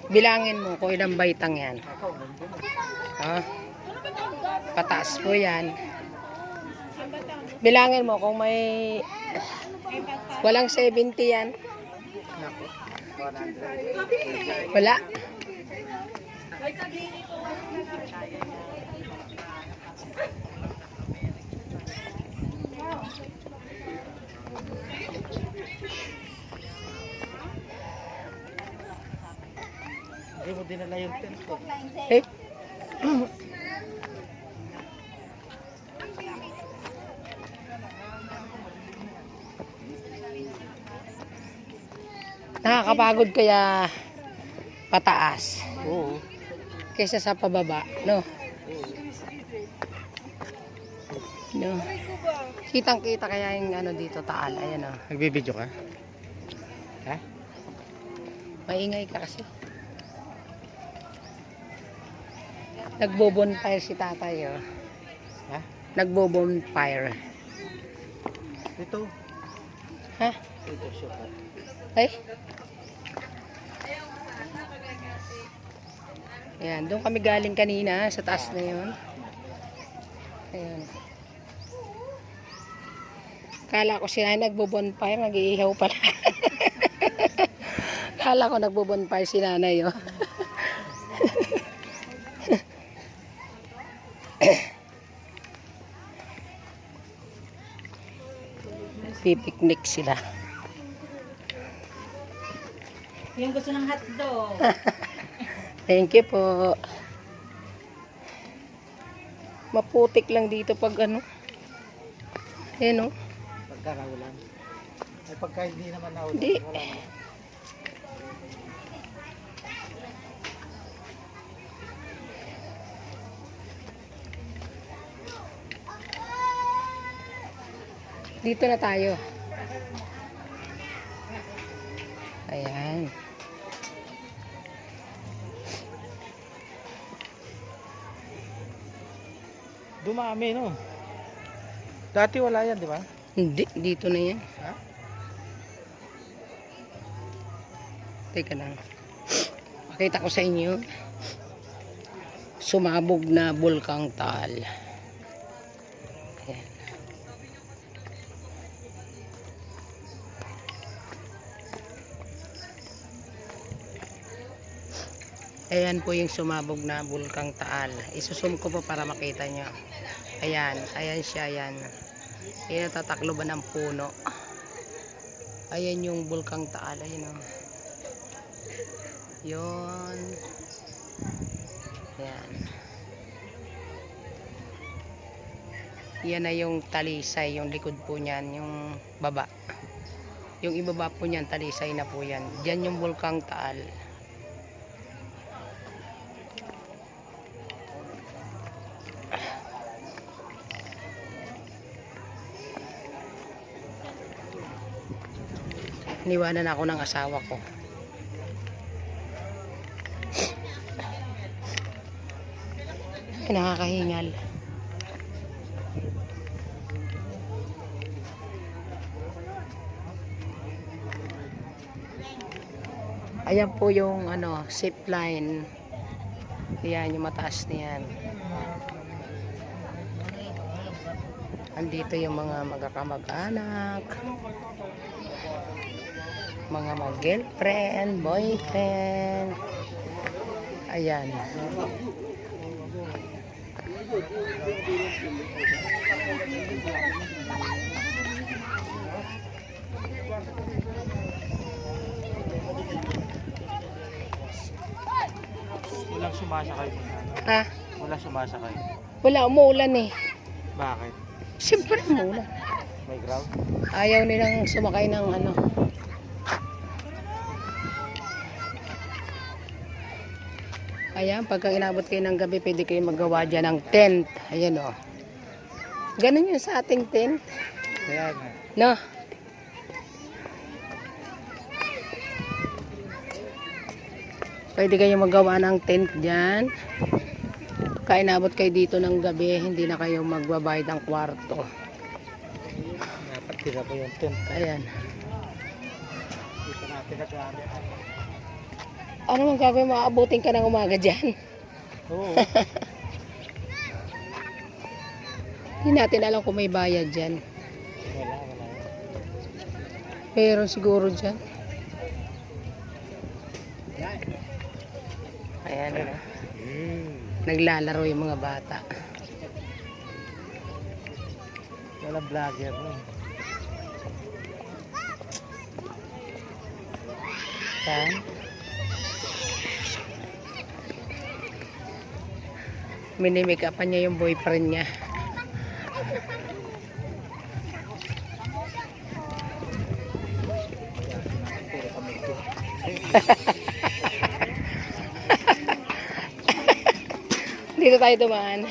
Bilangin mo kung ilang baitang yan. Ha? Pataas po yan. Bilangin mo kung may walang 70 yan. Wala. Hindi mo dinala yung tent ko. Eh? Nakakapagod kaya pataas. Oo. Kaysa sa pababa, no? No. Kitang-kita kaya yung ano dito, taal. Ayan, oh. Nagbibideo ka? Ha? Maingay ka kasi. Nagbo-bonfire si tatay, oh. Ha? Nagbo-bonfire. Ito. Ha? Ito siya pa. Ay? Ayan, doon kami galing kanina sa taas na yun. Ayan. Kala ko sila nagbo-bonfire, nag-iihaw pala. Kala ko nagbo-bonfire si nanay, oh. Pipiknik sila. Yung gusto ng hotdog. Thank you po. Maputik lang dito pag ano. Ayan, oh. Pagka naulan. Ay pagka hindi naman naulan. Hindi. Wala naman. Dito na tayo. Ayan. Dumami, no? Dati wala yan, di ba? Hindi, dito na yan. Ha? Teka lang. Pakita ko sa inyo. Sumabog na Bulkang Taal. Ayan. Ayan po yung sumabog na Bulkang Taal. Isusum ko po para makita nyo. Ayan, ayan siya, ayan. Ayan, tatakloban ng puno. Ayan yung Bulkang Taal, ayan, oh. Yun. Ayan. Yan na yung talisay, yung likod po niyan, yung baba. Yung ibaba po niyan, talisay na po yan. Diyan yung Bulkang Taal. Niwanan ako ng asawa ko. Ay, nakakahingal. Ayan po yung ano, zip line. Ayan yung mataas niyan. Andito yung mga magkakamag-anak, mga mag-girlfriend, boyfriend. Ayan. Walang sumasakay. Ha? Wala sumasakay. Wala, umuulan eh. Bakit? Siyempre umuulan. May ground? Ayaw nilang sumakay ng ano. Ayan, pagka inabot kayo ng gabi, pwede kayo magawa dyan ng tent. Ayan, o. Ganun yun sa ating tent. Kaya nga. No? Pwede kayo magawa ng tent dyan. Pagka inabot kayo dito ng gabi, hindi na kayo magbabayad ng kwarto. Dapat tira ko yung tent. Ayan. Dito natin nag-aaral. Ano mang gagawin? Maabutin ka ng umaga dyan. Oo. Hindi natin alam kung may bayad dyan. Wala. Meron siguro dyan. Ayan na. Naglalaro yung mga bata. Wala vlogger no. Yan. Minimake upan niya yung boyfriend niya. Dito tayo dumaan.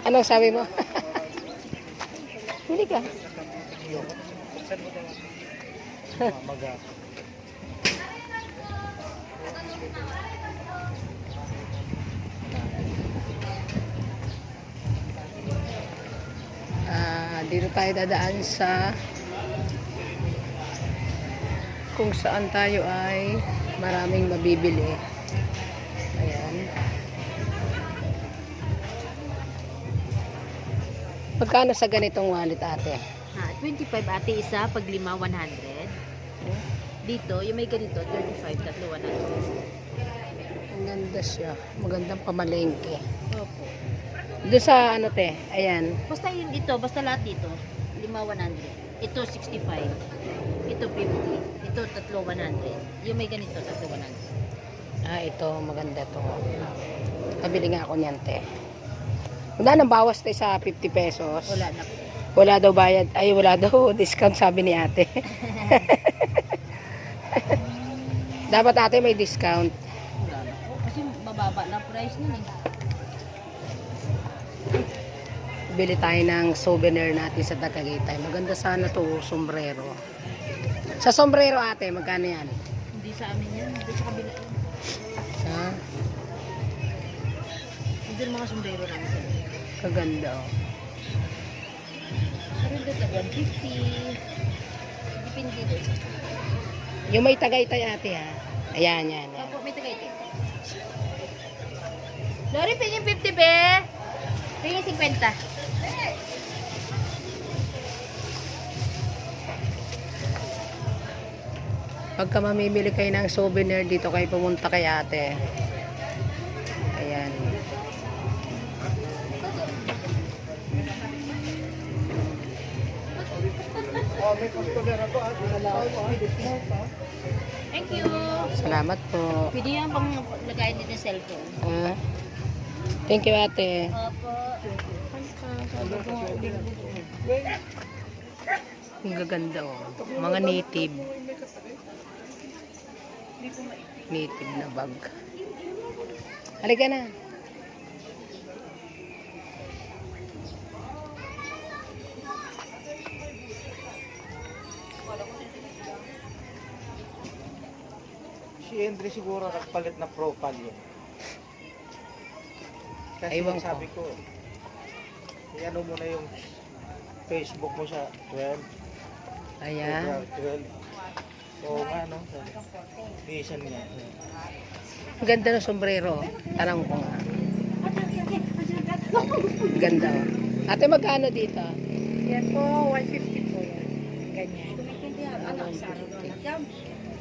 Anong sabi mo? Huli ka. Maga. Dito tayo dadaan sa kung saan tayo ay maraming mabibili. Ayan. Magkano sa ganitong wallet, ate? 25 ate isa, pag 5, 100. Dito, yung may ganito, 35, tatlo, 100. Ang ganda siya. Magandang pamalengke. Opo. Doon sa ano te, ayan. Basta yun ito, basta lahat dito. 5, 100. Ito, 65. Ito, 50. Ito, tatlo, 100. Yung may ganito, tatlo, 100. Ito, maganda to. Kabili nga ako niyan, te. Wala nang bawas te sa 50 pesos. Wala na. Wala daw bayad. Ay, wala daw discount, sabi ni ate. Dapat ate may discount. Wala na. Kasi mababa na price nun eh. Bili tayo ng souvenir natin sa Tagaytay. Maganda sana to, sombrero. Sa sombrero ate, magkano yan? Hindi sa amin yan. Hindi sa kabila yan. Ha? Hindi yung mga sombrero namin. Kaganda oh. Pero dito, 150. Depende dito. Yung may Tagaytay ate ha. Ayan, yan. Opo, may tagay ito. Lori, pingin 50 be. Pingin 50. Pagka mamimili kayo ng souvenir dito kayo pumunta kay ate. Ayan. Thank you. Salamat po. Pwede yan pang lagayin din ng cellphone. Thank you ate. Opo. Ang gaganda oh. Mga native. Native na bag. Halika na. Si Andre siguro nagpalit na profile yun. Kasi Aywan ko. sabi ko, i-ano mo na yung Facebook mo sa 12. Ayan. February 12. Oo nga, no? Bisan nga. Ang ganda ng sombrero. Tanong ko nga. Ganda oh. Ate, magkano dito? Yan po, 150 po yan. Ganyan.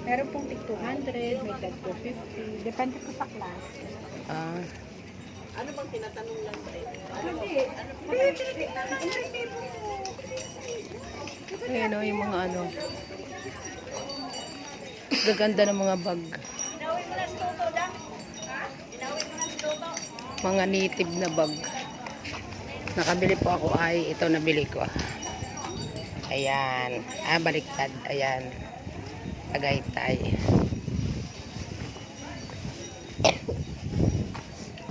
Meron pong tig 200, may tag 250. Depende po sa class. Ah, ayun oh, yung mga ano. Gaganda ng mga bag. Mga native na bag. Nakabili po ako ay ito nabili ko. Ayan. Baliktad. Ayan. Tagaytay.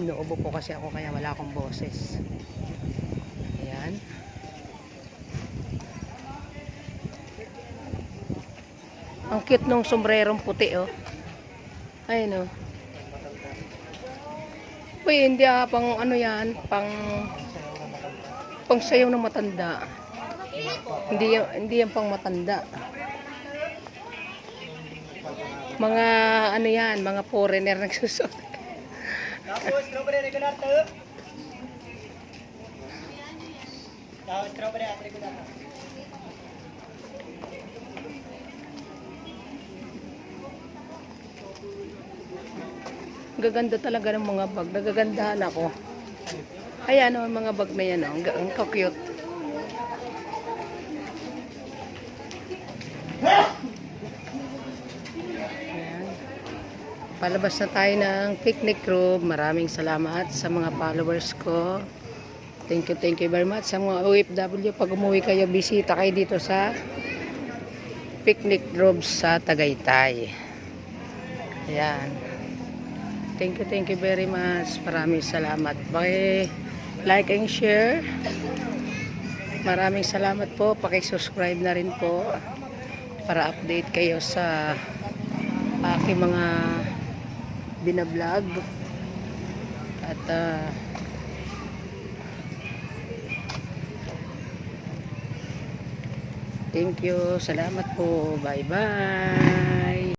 Inuubo po kasi ako kaya wala akong boses. Ayan. Ang cute nung sombrerong puti oh. Ayun oh. Uy, hindi pang ano yan, pang sayaw ng matanda. Hindi yan pang matanda. Mga ano yan, mga foreigner nagsusot. Tapos, strawberry regular to. Tapos, strawberry at regular to. Gaganda talaga ng mga bag. Nagagandahan ako. Ayan o, mga bag na yan o. Ang cute. Ayan. Palabas na tayo ng picnic room. Maraming salamat sa mga followers ko. Thank you very much. Sa mga OFW, pag umuwi kayo, bisita kayo dito sa picnic room sa Tagaytay. Ayan. Thank you very much. Maraming salamat. Like and share. Maraming salamat po. Paki-subscribe na rin po para update kayo sa aking mga binablog. At thank you. Salamat po. Bye-bye.